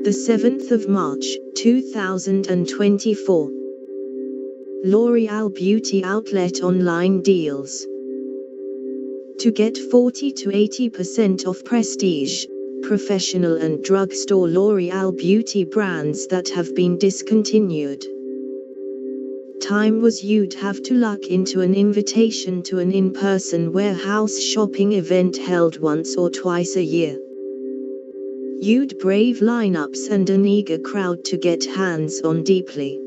The 7th of March, 2024. L'Oreal Beauty Outlet Online Deals. To get 40 to 80% off prestige, professional and drugstore L'Oreal beauty brands that have been discontinued. Time was you'd have to luck into an invitation to an in-person warehouse shopping event held once or twice a year. You'd brave lineups and an eager crowd to get hands on deeply.